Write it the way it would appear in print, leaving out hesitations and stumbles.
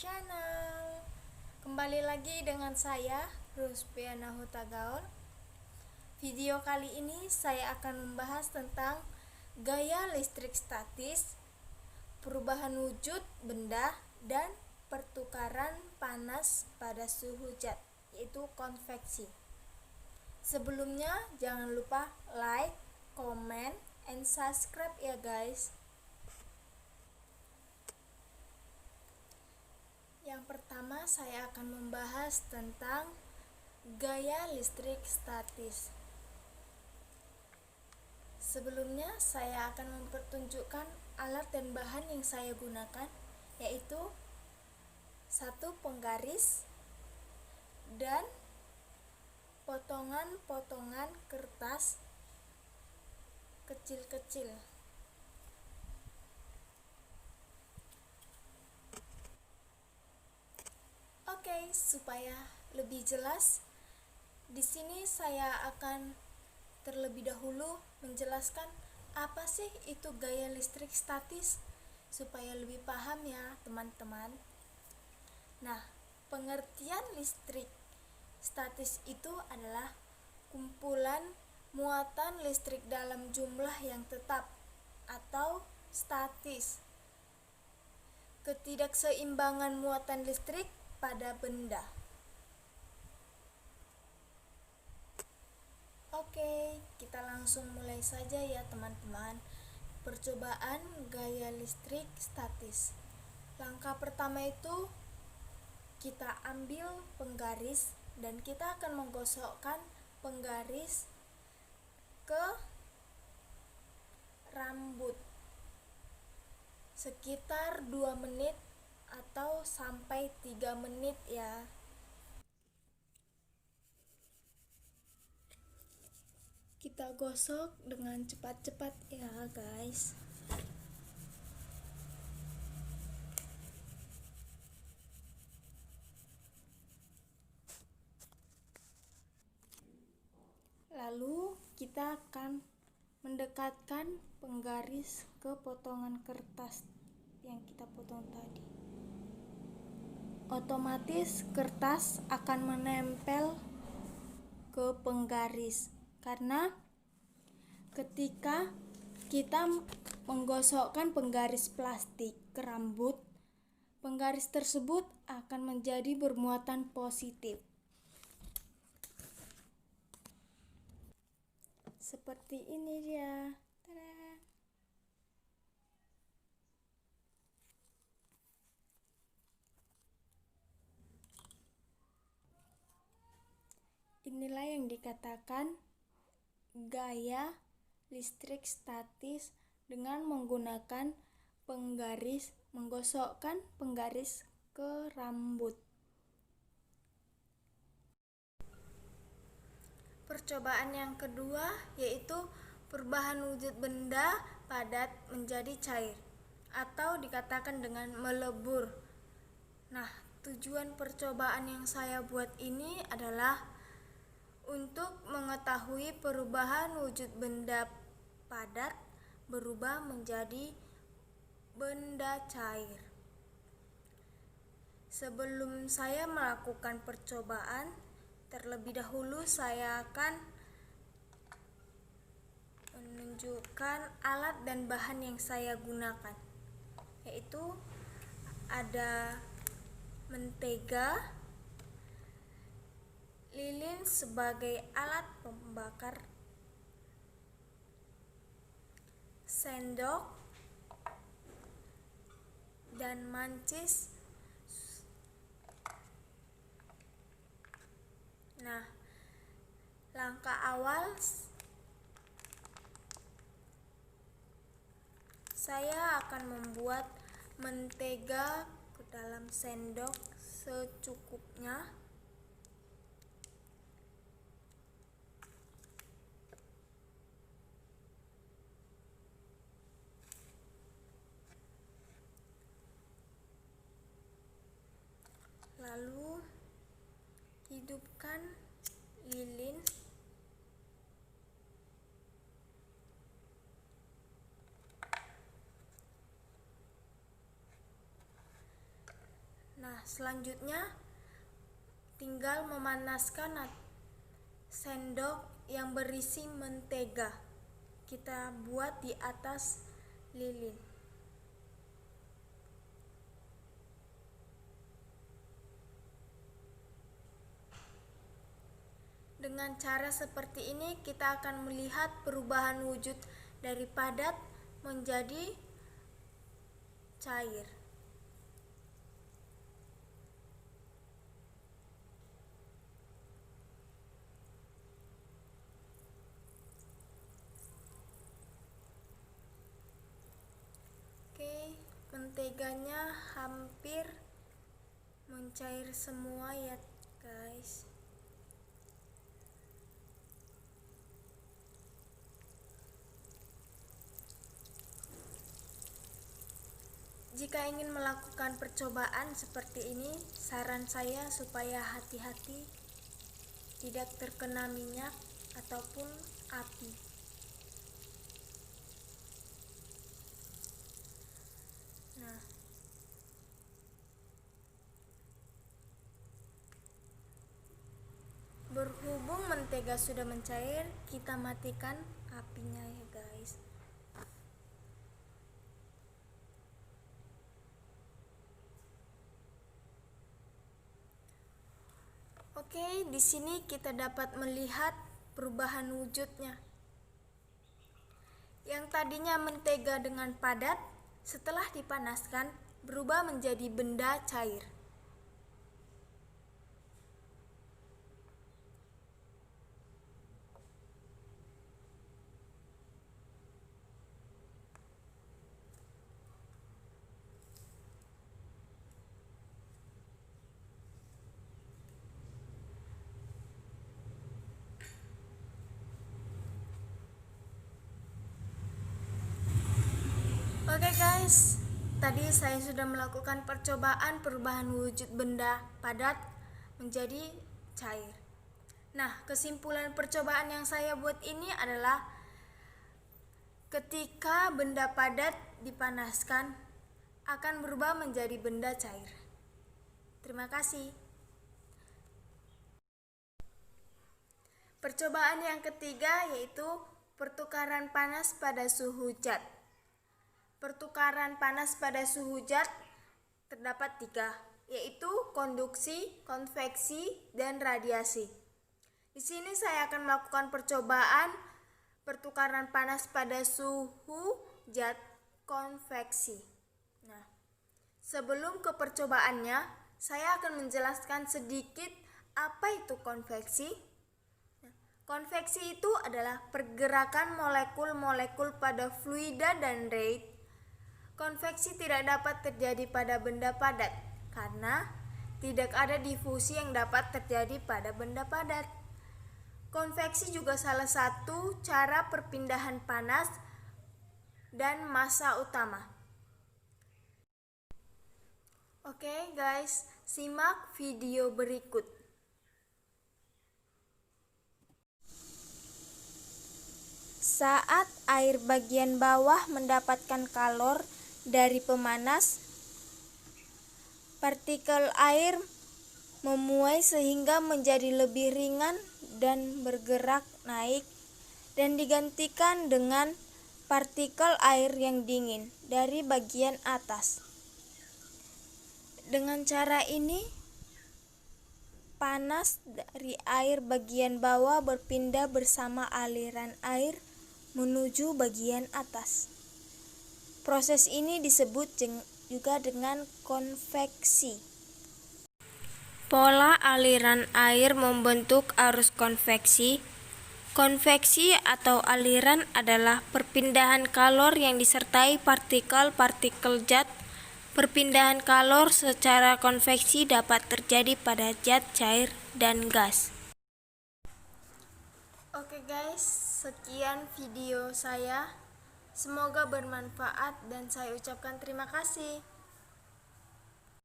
channel. Kembali lagi dengan saya, Ruspiana Hutagaul. Video kali ini saya akan membahas tentang gaya listrik statis, perubahan wujud benda, dan pertukaran panas pada suhu zat, yaitu konveksi. Sebelumnya, jangan lupa like, comment, and subscribe ya guys. Yang pertama, saya akan membahas tentang gaya listrik statis. Sebelumnya, saya akan mempertunjukkan alat dan bahan yang saya gunakan, yaitu satu penggaris dan potongan-potongan kertas kecil-kecil. Oke, supaya lebih jelas, di sini saya akan terlebih dahulu menjelaskan apa sih itu gaya listrik statis supaya lebih paham ya, teman-teman. Nah, pengertian listrik statis itu adalah kumpulan muatan listrik dalam jumlah yang tetap atau statis. Ketidakseimbangan muatan listrik pada benda. Oke, kita langsung mulai saja ya teman-teman. Percobaan gaya listrik statis. Langkah pertama itu kita ambil penggaris dan kita akan menggosokkan penggaris ke rambut sekitar 2 menit atau sampai 3 menit ya. Kita gosok dengan cepat-cepat ya guys. Lalu kita akan mendekatkan penggaris ke potongan kertas yang kita potong tadi. Otomatis kertas akan menempel ke penggaris karena ketika kita menggosokkan penggaris plastik ke rambut, penggaris tersebut akan menjadi bermuatan positif. Seperti ini dia. Tada! Inilah yang dikatakan gaya listrik statis dengan menggunakan penggaris, menggosokkan penggaris ke rambut. Percobaan yang kedua yaitu perubahan wujud benda padat menjadi cair atau dikatakan dengan melebur. Nah, tujuan percobaan yang saya buat ini adalah untuk mengetahui perubahan wujud benda padat berubah menjadi benda cair. Sebelum saya melakukan percobaan, terlebih dahulu saya akan menunjukkan alat dan bahan yang saya gunakan, yaitu ada mentega, lilin sebagai alat pembakar, sendok, dan mancis. Nah, langkah awal saya akan membuat mentega ke dalam sendok secukupnya. Lalu hidupkan lilin. Nah, selanjutnya tinggal memanaskan sendok yang berisi mentega. Kita buat di atas lilin. Dengan cara seperti ini kita akan melihat perubahan wujud dari padat menjadi cair. Oke, menteganya hampir mencair semua ya guys. Jika ingin melakukan percobaan seperti ini, saran saya supaya hati-hati tidak terkena minyak ataupun api. Nah, berhubung mentega sudah mencair, kita matikan apinya ya guys. Oke, di sini kita dapat melihat perubahan wujudnya. Yang tadinya mentega dengan padat, setelah dipanaskan berubah menjadi benda cair. Oke guys, tadi saya sudah melakukan percobaan perubahan wujud benda padat menjadi cair. Nah, kesimpulan percobaan yang saya buat ini adalah ketika benda padat dipanaskan akan berubah menjadi benda cair. Terima kasih. Percobaan yang ketiga yaitu pertukaran panas pada suhu zat. Pertukaran panas pada suhu zat terdapat 3, yaitu konduksi, konveksi, dan radiasi. Di sini saya akan melakukan percobaan pertukaran panas pada suhu zat konveksi. Nah, sebelum ke percobaannya, saya akan menjelaskan sedikit apa itu konveksi. Konveksi itu adalah pergerakan molekul-molekul pada fluida dan reid. Konveksi tidak dapat terjadi pada benda padat karena tidak ada difusi yang dapat terjadi pada benda padat. Konveksi juga salah satu cara perpindahan panas dan massa utama. Oke guys, simak video berikut. Saat air bagian bawah mendapatkan kalor dari pemanas, partikel air memuai sehingga menjadi lebih ringan dan bergerak naik dan digantikan dengan partikel air yang dingin dari bagian atas. Dengan cara ini, panas dari air bagian bawah berpindah bersama aliran air menuju bagian atas. Proses ini disebut juga dengan konveksi. Pola aliran air membentuk arus konveksi. Konveksi atau aliran adalah perpindahan kalor yang disertai partikel-partikel zat. Perpindahan kalor secara konveksi dapat terjadi pada zat cair dan gas. Oke guys, sekian video saya. Semoga bermanfaat dan saya ucapkan terima kasih.